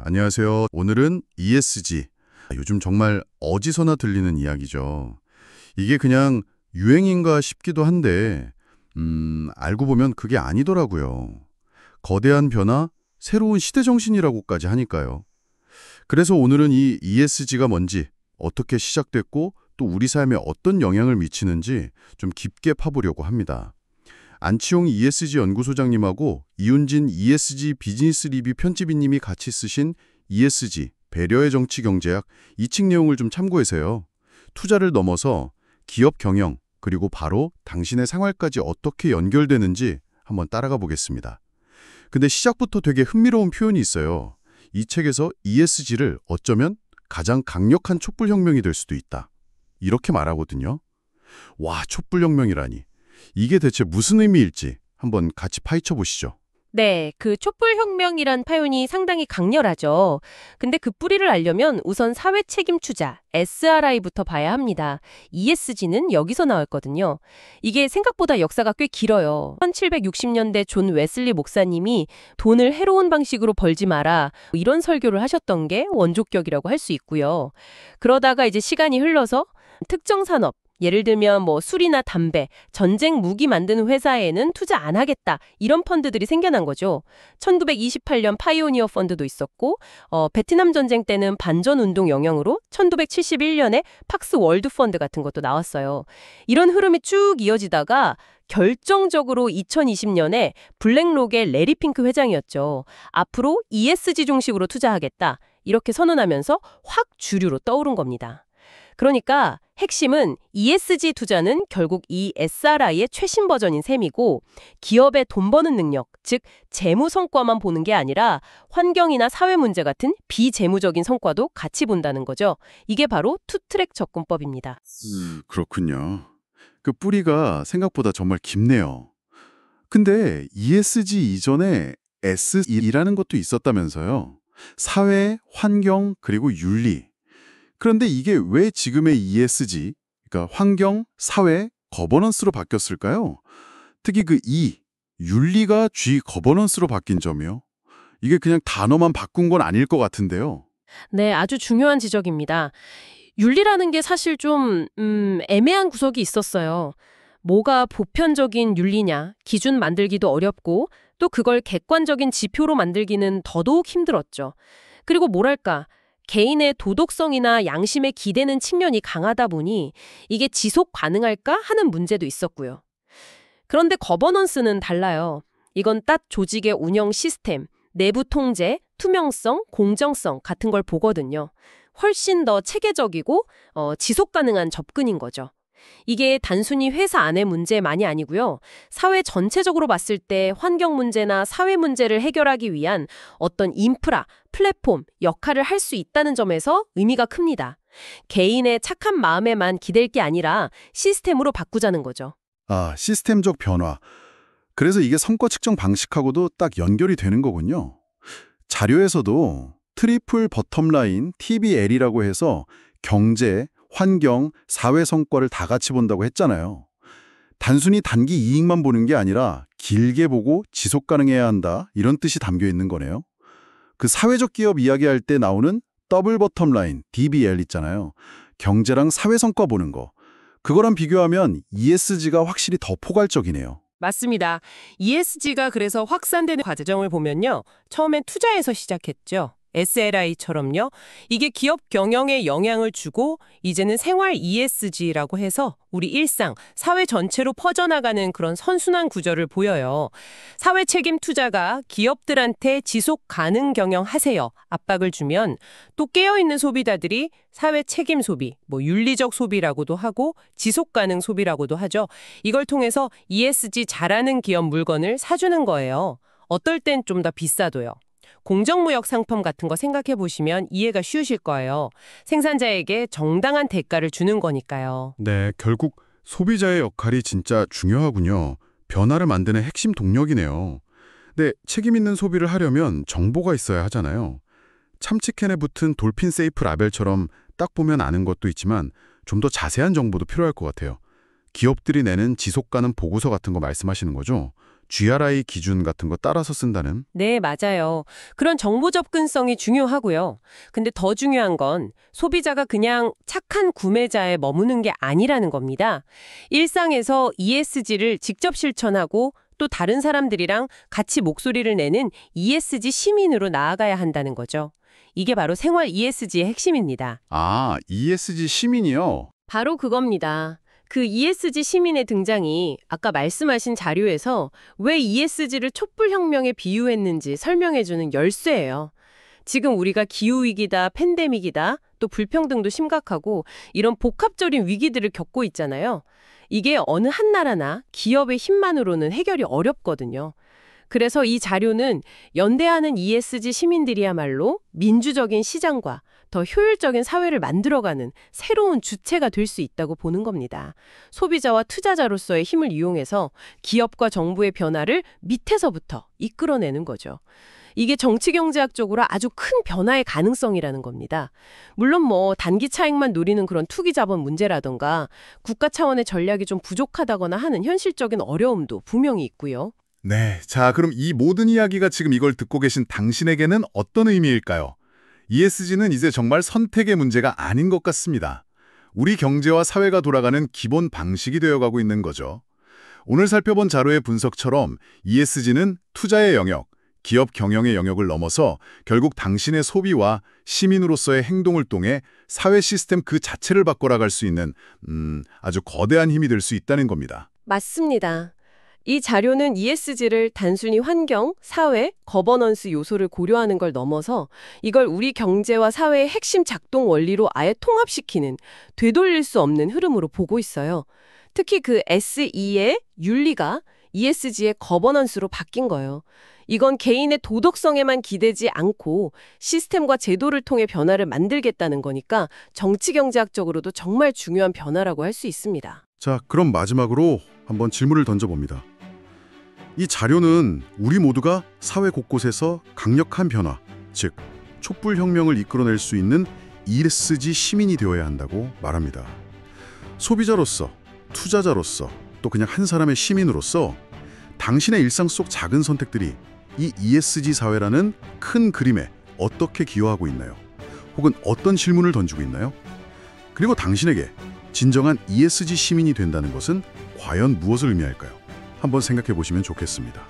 안녕하세요. 오늘은 ESG. 요즘 정말 어디서나 들리는 이야기죠. 이게 그냥 유행인가 싶기도 한데, 알고 보면 그게 아니더라고요. 거대한 변화, 새로운 시대 정신이라고까지 하니까요. 그래서 오늘은 이 ESG가 뭔지, 어떻게 시작됐고, 또 우리 삶에 어떤 영향을 미치는지 좀 깊게 파보려고 합니다. 안치홍 ESG 연구소장님하고 이윤진 ESG 비즈니스 리뷰 편집인님이 같이 쓰신 ESG, 배려의 정치 경제학 이 책 내용을 좀 참고해서요. 투자를 넘어서 기업 경영, 그리고 바로 당신의 생활까지 어떻게 연결되는지 한번 따라가 보겠습니다. 근데 시작부터 되게 흥미로운 표현이 있어요. 이 책에서 ESG를 어쩌면 가장 강력한 촛불혁명이 될 수도 있다. 이렇게 말하거든요. 와, 촛불혁명이라니. 이게 대체 무슨 의미일지 한번 같이 파헤쳐 보시죠. 네, 그 촛불혁명이란 표현이 상당히 강렬하죠. 근데 그 뿌리를 알려면 우선 사회 책임 투자, SRI부터 봐야 합니다. ESG는 여기서 나왔거든요. 이게 생각보다 역사가 꽤 길어요. 1760년대 존 웨슬리 목사님이 돈을 해로운 방식으로 벌지 마라, 이런 설교를 하셨던 게 원조격이라고 할 수 있고요. 그러다가 이제 시간이 흘러서 특정 산업, 예를 들면 술이나 담배, 전쟁 무기 만드는 회사에는 투자 안 하겠다, 이런 펀드들이 생겨난 거죠. 1928년 파이오니어 펀드도 있었고, 베트남 전쟁 때는 반전 운동 영향으로 1971년에 팍스 월드 펀드 같은 것도 나왔어요. 이런 흐름이 쭉 이어지다가 결정적으로 2020년에 블랙록의 레리 핑크 회장이었죠. 앞으로 ESG 중식으로 투자하겠다, 이렇게 선언하면서 확 주류로 떠오른 겁니다. 그러니까 핵심은 ESG 투자는 결국 이 SRI의 최신 버전인 셈이고, 기업의 돈 버는 능력, 즉 재무 성과만 보는 게 아니라 환경이나 사회 문제 같은 비재무적인 성과도 같이 본다는 거죠. 이게 바로 투트랙 접근법입니다. 그렇군요. 그 뿌리가 생각보다 정말 깊네요. 근데 ESG 이전에 S이라는 것도 있었다면서요. 사회, 환경, 그리고 윤리. 그런데 이게 왜 지금의 ESG, 그러니까 환경, 사회, 거버넌스로 바뀌었을까요? 특히 그 E, 윤리가 G, 거버넌스로 바뀐 점이요. 이게 그냥 단어만 바꾼 건 아닐 것 같은데요. 네, 아주 중요한 지적입니다. 윤리라는 게 사실 좀 애매한 구석이 있었어요. 뭐가 보편적인 윤리냐, 기준 만들기도 어렵고, 또 그걸 객관적인 지표로 만들기는 더더욱 힘들었죠. 그리고 뭐랄까, 개인의 도덕성이나 양심에 기대는 측면이 강하다 보니 이게 지속 가능할까 하는 문제도 있었고요. 그런데 거버넌스는 달라요. 이건 딱 조직의 운영 시스템, 내부 통제, 투명성, 공정성 같은 걸 보거든요. 훨씬 더 체계적이고 지속 가능한 접근인 거죠. 이게 단순히 회사 안의 문제만이 아니고요. 사회 전체적으로 봤을 때 환경 문제나 사회 문제를 해결하기 위한 어떤 인프라, 플랫폼, 역할을 할 수 있다는 점에서 의미가 큽니다. 개인의 착한 마음에만 기댈 게 아니라 시스템으로 바꾸자는 거죠. 아, 시스템적 변화. 그래서 이게 성과 측정 방식하고도 딱 연결이 되는 거군요. 자료에서도 트리플 버텀라인 TBL이라고 해서 경제, 환경, 사회 성과를 다 같이 본다고 했잖아요. 단순히 단기 이익만 보는 게 아니라 길게 보고 지속 가능해야 한다, 이런 뜻이 담겨 있는 거네요. 그 사회적 기업 이야기할 때 나오는 더블 버텀라인 DBL 있잖아요. 경제랑 사회 성과 보는 거. 그거랑 비교하면 ESG가 확실히 더 포괄적이네요. 맞습니다. ESG가 그래서 확산되는 과정을 보면요. 처음엔 투자에서 시작했죠. SLI처럼요. 이게 기업 경영에 영향을 주고 이제는 생활 ESG라고 해서 우리 일상, 사회 전체로 퍼져나가는 그런 선순환 구조를 보여요. 사회 책임 투자가 기업들한테 지속 가능 경영하세요, 압박을 주면, 또 깨어있는 소비자들이 사회 책임 소비, 윤리적 소비라고도 하고 지속 가능 소비라고도 하죠. 이걸 통해서 ESG 잘하는 기업 물건을 사주는 거예요. 어떨 땐 좀 더 비싸도요. 공정무역 상품 같은 거 생각해 보시면 이해가 쉬우실 거예요. 생산자에게 정당한 대가를 주는 거니까요. 네, 결국 소비자의 역할이 진짜 중요하군요. 변화를 만드는 핵심 동력이네요. 근데 책임 있는 소비를 하려면 정보가 있어야 하잖아요. 참치캔에 붙은 돌핀 세이프 라벨처럼 딱 보면 아는 것도 있지만 좀 더 자세한 정보도 필요할 것 같아요. 기업들이 내는 지속 가능 보고서 같은 거 말씀하시는 거죠? GRI 기준 같은 거 따라서 쓴다는? 네, 맞아요. 그런 정보 접근성이 중요하고요. 근데 더 중요한 건 소비자가 그냥 착한 구매자에 머무는 게 아니라는 겁니다. 일상에서 ESG를 직접 실천하고 또 다른 사람들이랑 같이 목소리를 내는 ESG 시민으로 나아가야 한다는 거죠. 이게 바로 생활 ESG의 핵심입니다. 아, ESG 시민이요? 바로 그겁니다. 그 ESG 시민의 등장이 아까 말씀하신 자료에서 왜 ESG를 촛불혁명에 비유했는지 설명해주는 열쇠예요. 지금 우리가 기후위기다, 팬데믹이다, 또 불평등도 심각하고 이런 복합적인 위기들을 겪고 있잖아요. 이게 어느 한 나라나 기업의 힘만으로는 해결이 어렵거든요. 그래서 이 자료는 연대하는 ESG 시민들이야말로 민주적인 시장과 더 효율적인 사회를 만들어가는 새로운 주체가 될 수 있다고 보는 겁니다. 소비자와 투자자로서의 힘을 이용해서 기업과 정부의 변화를 밑에서부터 이끌어내는 거죠. 이게 정치경제학적으로 아주 큰 변화의 가능성이라는 겁니다. 물론 단기 차익만 노리는 그런 투기 자본 문제라던가 국가 차원의 전략이 좀 부족하다거나 하는 현실적인 어려움도 분명히 있고요. 네, 자, 그럼 이 모든 이야기가 지금 이걸 듣고 계신 당신에게는 어떤 의미일까요? ESG는 이제 정말 선택의 문제가 아닌 것 같습니다. 우리 경제와 사회가 돌아가는 기본 방식이 되어가고 있는 거죠. 오늘 살펴본 자료의 분석처럼 ESG는 투자의 영역, 기업 경영의 영역을 넘어서 결국 당신의 소비와 시민으로서의 행동을 통해 사회 시스템 그 자체를 바꿔나갈 수 있는 아주 거대한 힘이 될 수 있다는 겁니다. 맞습니다. 이 자료는 ESG를 단순히 환경, 사회, 거버넌스 요소를 고려하는 걸 넘어서 이걸 우리 경제와 사회의 핵심 작동 원리로 아예 통합시키는 되돌릴 수 없는 흐름으로 보고 있어요. 특히 그 SE의 윤리가 ESG의 거버넌스로 바뀐 거예요. 이건 개인의 도덕성에만 기대지 않고 시스템과 제도를 통해 변화를 만들겠다는 거니까 정치경제학적으로도 정말 중요한 변화라고 할 수 있습니다. 자, 그럼 마지막으로 한번 질문을 던져봅니다. 이 자료는 우리 모두가 사회 곳곳에서 강력한 변화, 즉 촛불혁명을 이끌어낼 수 있는 ESG 시민이 되어야 한다고 말합니다. 소비자로서, 투자자로서, 또 그냥 한 사람의 시민으로서 당신의 일상 속 작은 선택들이 이 ESG 사회라는 큰 그림에 어떻게 기여하고 있나요? 혹은 어떤 질문을 던지고 있나요? 그리고 당신에게 진정한 ESG 시민이 된다는 것은 과연 무엇을 의미할까요? 한번 생각해 보시면 좋겠습니다.